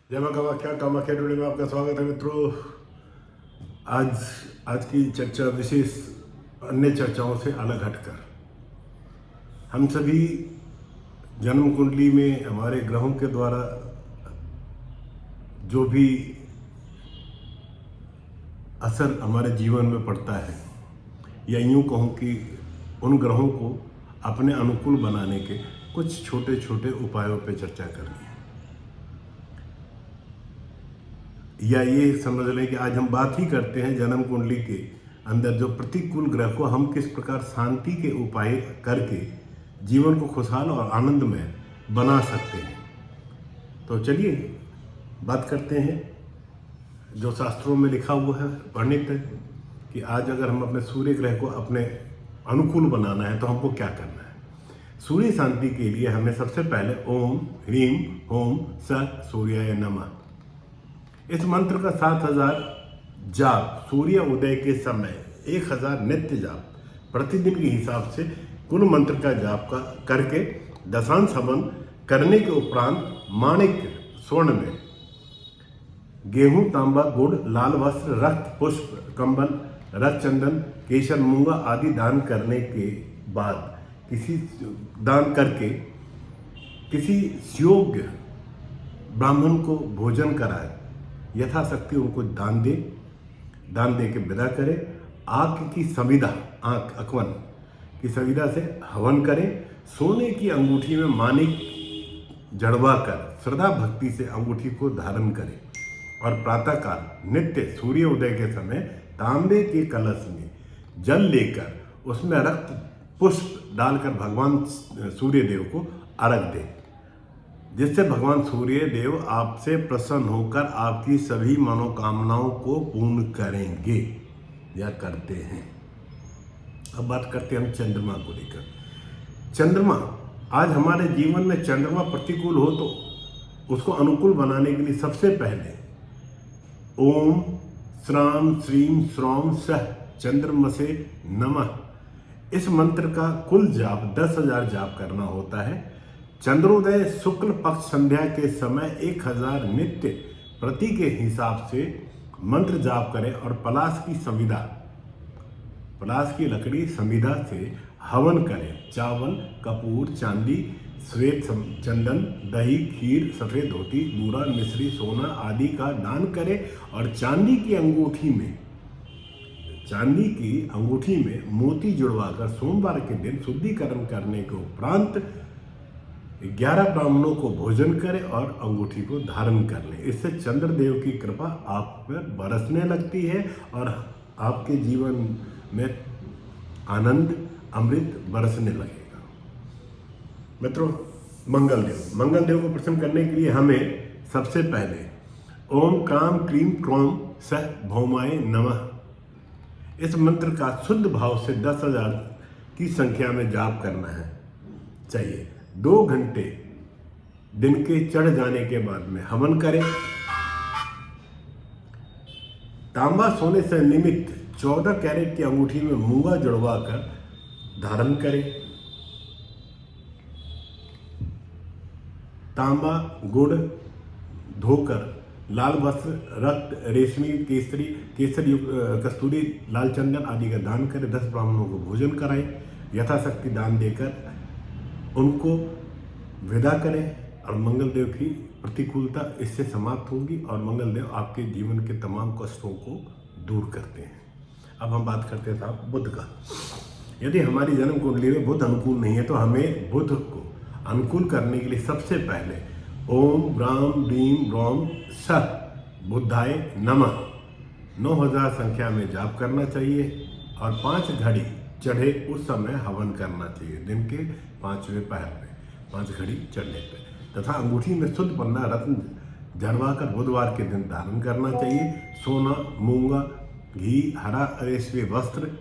जय मां कामाख्या। कामाख्या टुडे में आपका स्वागत है मित्रों। आज आज की चर्चा विशेष अन्य चर्चाओं से अलग हटकर हम सभी जन्म कुंडली में हमारे ग्रहों के द्वारा जो भी असर हमारे जीवन में पड़ता है, या यूं कहूं कि उन ग्रहों को अपने अनुकूल बनाने के कुछ छोटे छोटे उपायों पर चर्चा करनी है। या ये समझ लें कि आज हम बात ही करते हैं जन्म कुंडली के अंदर जो प्रतिकूल ग्रह को हम किस प्रकार शांति के उपाय करके जीवन को खुशहाल और आनंदमय बना सकते हैं। तो चलिए बात करते हैं जो शास्त्रों में लिखा हुआ है, वर्णित है कि आज अगर हम अपने सूर्य ग्रह को अपने अनुकूल बनाना है तो हमको क्या करना है। सूर्य शांति के लिए हमें सबसे पहले ओम ह्रीम ओम स सूर्याय नमः इस मंत्र का 7000 जाप सूर्य उदय के समय 1000 नित्य जाप प्रतिदिन के हिसाब से कुल मंत्र का जाप का करके दशांश हवन करने के उपरांत माणिक्य स्वर्ण में गेहूं तांबा गुड़ लाल वस्त्र रक्त पुष्प कंबल रक्त चंदन केसर मूंगा आदि दान करने के बाद दान करके किसी योग्य ब्राह्मण को भोजन कराए, यथाशक्ति उनको दान दे के विदा करें। आँख की संविदा अकवन की संविदा से हवन करें। सोने की अंगूठी में मानिक जड़वा कर श्रद्धा भक्ति से अंगूठी को धारण करें और प्रातःकाल नित्य सूर्य उदय के समय तांबे के कलश में जल लेकर उसमें रक्त पुष्प डालकर भगवान सूर्य देव को अर्घ दें, जिससे भगवान सूर्य देव आपसे प्रसन्न होकर आपकी सभी मनोकामनाओं को पूर्ण करेंगे या करते हैं। अब बात करते हैं हम चंद्रमा को लेकर। चंद्रमा, आज हमारे जीवन में चंद्रमा प्रतिकूल हो तो उसको अनुकूल बनाने के लिए सबसे पहले ओम श्राम श्रीम श्रौम सह चंद्रमसे नमः इस मंत्र का कुल जाप 10,000 जाप करना होता है। चंद्रोदय शुक्ल पक्ष संध्या के समय 1000 नित्य प्रति के हिसाब से मंत्र जाप करें और पलाश की लकड़ी संविदा से हवन करें। चावल कपूर चांदी श्वेत चंदन दही खीर सफ़ेद धोती बूरा मिश्री सोना आदि का दान करें और चांदी की अंगूठी में मोती जुड़वाकर सोमवार के दिन शुद्धिकरण करने के उपरांत 11 ब्राह्मणों को भोजन करें और अंगूठी को धारण कर लें। इससे चंद्रदेव की कृपा आप पर बरसने लगती है और आपके जीवन में आनंद अमृत बरसने लगेगा। मित्रों, मंगल देव को प्रसन्न करने के लिए हमें सबसे पहले ओम क्राम क्रीम क्रोम सह भौमाय नमः इस मंत्र का शुद्ध भाव से 10,000 की संख्या में जाप करना है चाहिए। 2 घंटे दिन के चढ़ जाने के बाद में हवन करें। तांबा सोने से निमित्त 14 कैरेट की अंगूठी में मूंगा जुड़वा कर धारण करें। तांबा गुड़ धोकर लाल वस्त्र रक्त रेशमी केसरी कस्तूरी लाल चंदन आदि का दान करें। 10 ब्राह्मणों को भोजन कराएं। यथाशक्ति दान देकर उनको विदा करें और मंगल देव की प्रतिकूलता इससे समाप्त होगी और मंगल देव आपके जीवन के तमाम कष्टों को दूर करते हैं। अब हम बात करते हैं साहब बुध का। यदि हमारी जन्म कुंडली में बुध अनुकूल नहीं है तो हमें बुध को अनुकूल करने के लिए सबसे पहले ओम ब्राम रीम रोम सह बुद्धाय नमः 9000 संख्या में जाप करना चाहिए और 5 घड़ी चढ़े उस समय हवन करना चाहिए। दिन के 5वें पहर में 5 घड़ी चढ़ने पर तथा अंगूठी में शुद्ध पन्ना रत्न जड़वाकर बुधवार के दिन धारण करना चाहिए। सोना मूंगा घी हरा रेशमी वस्त्र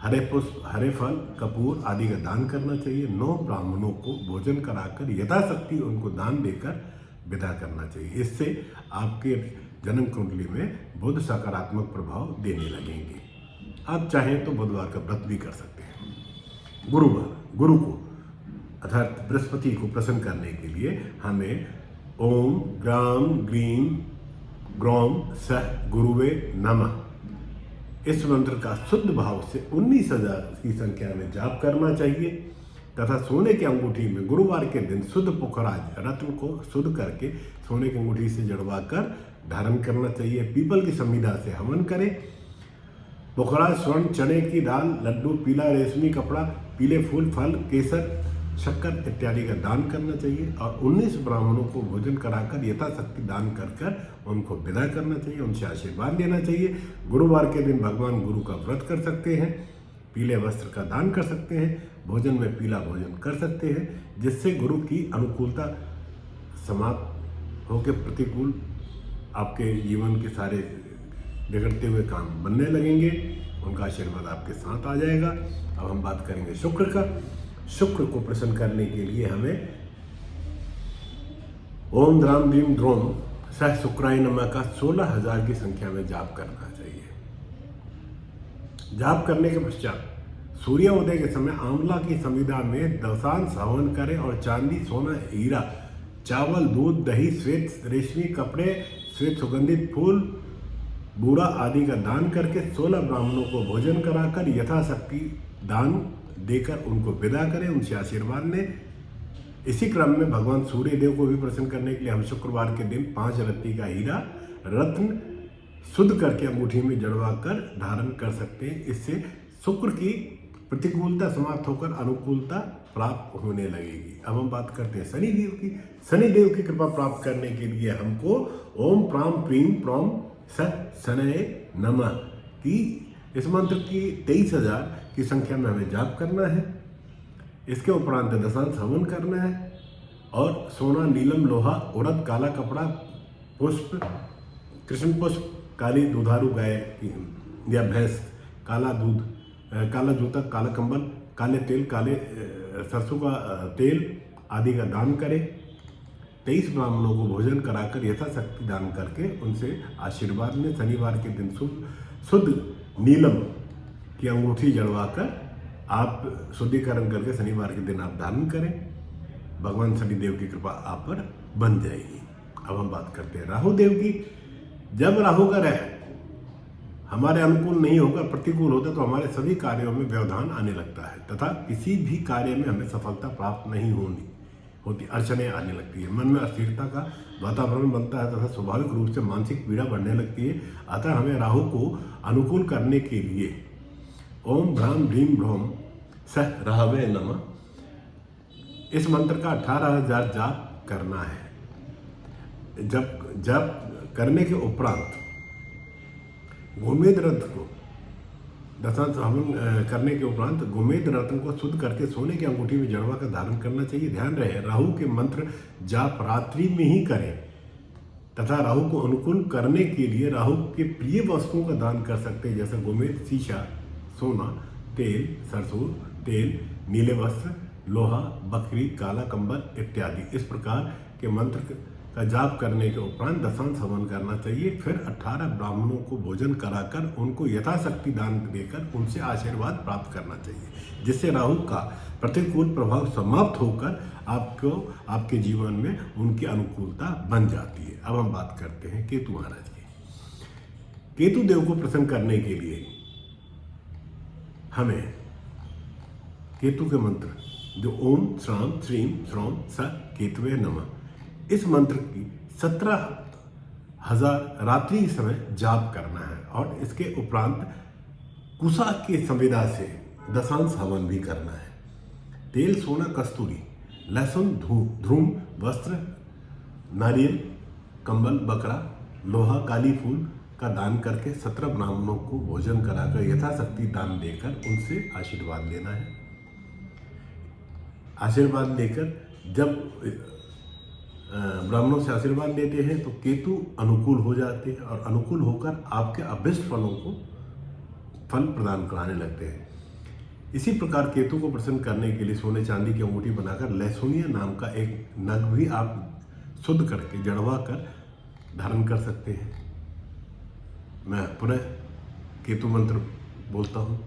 हरे पुष्प हरे फल कपूर आदि का दान करना चाहिए। 9 ब्राह्मणों को भोजन कराकर यथाशक्ति उनको दान देकर विदा करना चाहिए। इससे आपके जन्म कुंडली में बुध सकारात्मक प्रभाव देने लगेंगे। आप चाहें तो बुधवार का व्रत भी कर सकते हैं। गुरु को अर्थात बृहस्पति को प्रसन्न करने के लिए हमें ओम ग्राम ग्रीम ग्रौम सह गुरुवे नमः। इस मंत्र का शुद्ध भाव से 19,000 की संख्या में जाप करना चाहिए तथा सोने की अंगूठी में गुरुवार के दिन शुद्ध पुखराज रत्न को शुद्ध करके सोने की अंगूठी से जड़वा कर धारण करना चाहिए। पीपल की संविधा से हवन करें। पुखराज स्वर्ण, चने की दाल, लड्डू, पीला रेशमी कपड़ा, पीले फूल, फल, केसर, शक्कर इत्यादि का दान करना चाहिए और 19 ब्राह्मणों को भोजन कराकर यथाशक्ति दान कर कर उनको विदा करना चाहिए, उनसे आशीर्वाद लेना चाहिए। गुरुवार के दिन भगवान गुरु का व्रत कर सकते हैं, पीले वस्त्र का दान कर सकते हैं, भोजन में पीला भोजन कर सकते हैं, जिससे गुरु की अनुकूलता समाप्त होकर प्रतिकूल आपके जीवन के सारे बिगड़ते हुए काम बनने लगेंगे। उनका आशीर्वाद आपके साथ आ जाएगा। अब हम बात करेंगे शुक्र का। शुक्र को प्रसन्न करने के लिए हमें ओम द्राम भीम द्रोम सह शुक्राय नमः का 16,000 की संख्या में जाप करना चाहिए। जाप करने के पश्चात सूर्योदय के समय आंवला की संविधा में दशांश हवन करें और चांदी, सोना, हीरा, चावल, दूध, दही, श्वेत रेशमी कपड़े, श्वेत सुगंधित फूल, बूरा आदि का दान करके 16 ब्राह्मणों को भोजन कराकर यथाशक्ति दान देकर उनको विदा करें, उनसे आशीर्वाद लें। इसी क्रम में भगवान सूर्य देव को भी प्रसन्न करने के लिए हम शुक्रवार के दिन 5 रत्ती का हीरा रत्न शुद्ध करके अंगूठी में जड़वा कर धारण कर सकते हैं। इससे शुक्र की प्रतिकूलता समाप्त होकर अनुकूलता प्राप्त होने लगेगी। अब हम बात करते हैं शनिदेव की। शनिदेव की कृपा प्राप्त करने के लिए हमको ओम प्राम प्रीम प्रॉम शनये नमः की इस मंत्र की 23,000 की संख्या में हमें जाप करना है। इसके उपरांत दशांश हवन करना है और सोना, नीलम, लोहा, उड़द, काला कपड़ा, पुष्प, कृष्ण पुष्प, काली दुधारू गाय या भैंस, काला दूध, काला जूता, काला कंबल, काले तेल, काले सरसों का तेल आदि का दान करें। 23 ब्राह्मणों को भोजन कराकर यथाशक्ति दान करके उनसे आशीर्वाद लें। शनिवार के दिन शुद्ध नीलम की अंगूठी जड़वाकर आप शुद्धिकरण करके शनिवार के दिन आप धारण करें। भगवान शनिदेव की कृपा आप पर बन जाएगी। अब हम बात करते हैं राहु देव की। जब राहु का ग्रह हमारे अनुकूल नहीं होगा, प्रतिकूल होता, तो हमारे सभी कार्यों में व्यवधान आने लगता है तथा किसी भी कार्य में हमें सफलता प्राप्त नहीं होती, अड़चने आने लगती है। मन में अस्थिरता का वातावरण बनता है तथा स्वाभाविक रूप से मानसिक पीड़ा बढ़ने लगती है। अतः हमें राहु को अनुकूल करने के लिए ओम भ्राम भ्रीम भ्रौम सह राहवे नमः इस मंत्र का 18,000 जाप करना है। जब करने के उपरांत गोमेद रत्न को दशांश हवन करने के उपरांत गोमेद रत्न को शुद्ध करके सोने की अंगूठी में जड़वा कर धारण करना चाहिए। ध्यान रहे राहु के मंत्र जाप रात्रि में ही करें तथा राहु को अनुकूल करने के लिए राहु के प्रिय वस्तुओं का दान कर सकते हैं, जैसे गोमेद, शीशा, सोना, तेल, सरसों तेल, नीले वस्त्र, लोहा, बकरी, काला कंबल इत्यादि। इस प्रकार के मंत्र का जाप करने के उपरांत दशांश हवन करना चाहिए। फिर 18 ब्राह्मणों को भोजन कराकर उनको यथाशक्ति दान देकर उनसे आशीर्वाद प्राप्त करना चाहिए, जिससे राहु का प्रतिकूल प्रभाव समाप्त होकर आपको आपके जीवन में उनकी अनुकूलता बन जाती है। अब हम बात करते हैं केतु महाराज की। केतु देव को प्रसन्न करने के लिए हमें केतु के मंत्र जो ओम श्राम श्रीम श्रौम स केतवे नमः इस मंत्र की 17,000 रात्रि समय जाप करना है और इसके उपरांत कुशा के संविदा से दशांश हवन भी करना है। तेल, सोना, कस्तूरी, लहसुन, ध्रूम, वस्त्र, नारियल, कंबल, बकरा, लोहा, काली फूल का दान करके 17 ब्राह्मणों को भोजन कराकर यथाशक्ति दान देकर उनसे आशीर्वाद लेना है। आशीर्वाद लेकर जब ब्राह्मणों से आशीर्वाद लेते हैं तो केतु अनुकूल हो जाते हैं और अनुकूल होकर आपके अभीष्ट फलों को फल प्रदान कराने लगते हैं। इसी प्रकार केतु को प्रसन्न करने के लिए सोने चांदी की अंगूठी बनाकर लहसुनिया नाम का एक नग भी आप शुद्ध करके जड़वा कर धारण कर सकते हैं। मैं पुनः केतु मंत्र बोलता हूँ।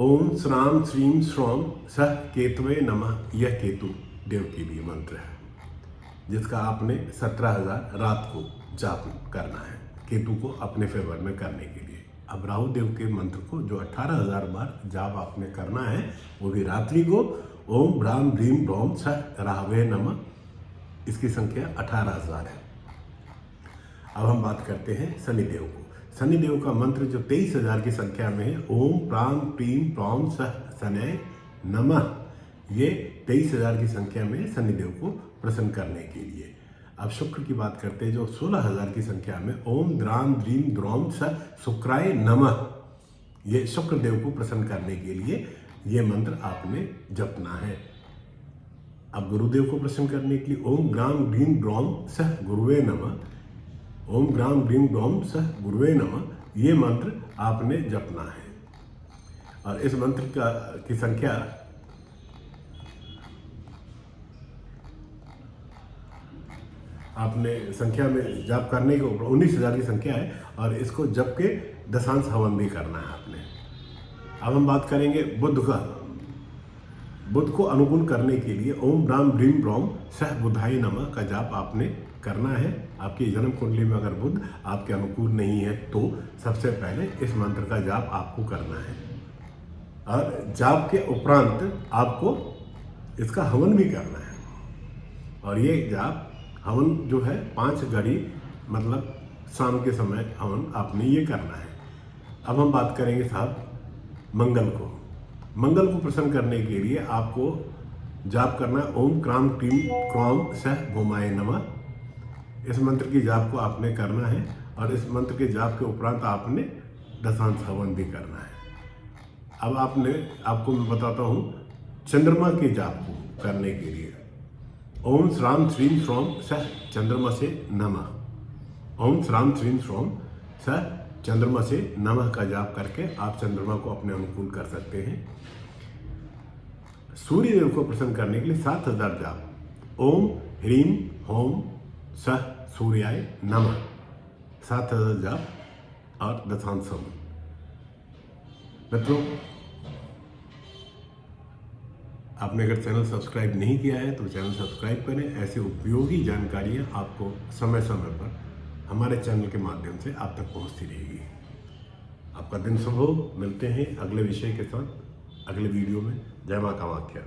ओम श्राम श्रीम श्रौम सह केतवे नमः। यह केतु देव के लिए मंत्र है। जिसका आपने 17,000 रात को जाप करना है केतु को अपने फेवर में करने के लिए। अब राहु देव के मंत्र को जो 18,000 बार जाप आपने करना है, वो भी रात्रि को ओम ब्राह्म ह्रीम ब्रौम स राहवे नमः, इसकी संख्या 18,000 है। अब हम बात करते हैं शनिदेव को। शनिदेव का मंत्र जो 23,000 की संख्या में है, ओम प्राम प्रीम प्रौम सह शनय नमः, ये 23,000 की संख्या में शनिदेव को प्रसन्न करने के लिए। अब शुक्र की बात करते हैं जो 16,000 की संख्या में, ओम द्राम द्रीम द्रोम स शुक्राय नमः, ये शुक्र देव को प्रसन्न करने के लिए ये मंत्र आपने जपना है। अब गुरुदेव को प्रसन्न करने के लिए ओम ग्राम ग्रीम ग्रौम सह गुरुवे नमः, ओम ग्राम ग्रीम ग्रौम सह गुरुवे नमः, ये मंत्र आपने जपना है। और इस मंत्र की संख्या आपने संख्या में जाप करने के ऊपर 19,000 की संख्या है, और इसको जप के दशांश हवन भी करना है आपने। अब हम बात करेंगे बुध को अनुकूल करने के लिए ओम ब्राह्म ह्रीम ब्रौम सह बुधाय नमः का जाप आपने करना है। आपकी जन्म कुंडली में अगर बुध आपके अनुकूल नहीं है तो सबसे पहले इस मंत्र का जाप आपको करना है, और जाप के उपरांत आपको इसका हवन भी करना है। और ये जाप हवन जो है 5 घड़ी मतलब शाम के समय हवन आपने ये करना है। अब हम बात करेंगे साहब मंगल को। मंगल को प्रसन्न करने के लिए आपको जाप करना है ओम क्राम क्रीम क्रौम सह भूमाय नमः, इस मंत्र की जाप को आपने करना है, और इस मंत्र के जाप के उपरांत आपने दशांश हवन भी करना है। अब आपको मैं बताता हूँ चंद्रमा के जाप को करने के लिए, ओम श्राम श्रीम श्रोम सह चंद्रमा से नमः, ओम श्राम श्रीम श्रोम सह चंद्रमा से नमः का जाप करके आप चंद्रमा को अपने अनुकूल कर सकते हैं। सूर्य देव को प्रसन्न करने के लिए 7,000 जाप, ओम ह्रीम होम सह सूर्याय नमः, 7,000 जाप और दशांश हवन। मित्रों, आपने अगर चैनल सब्सक्राइब नहीं किया है तो चैनल सब्सक्राइब करें। ऐसी उपयोगी जानकारियाँ आपको समय समय पर हमारे चैनल के माध्यम से आप तक पहुँचती रहेगी। आपका दिन शुभ हो। मिलते हैं अगले विषय के साथ अगले वीडियो में। जय मां कामाख्या।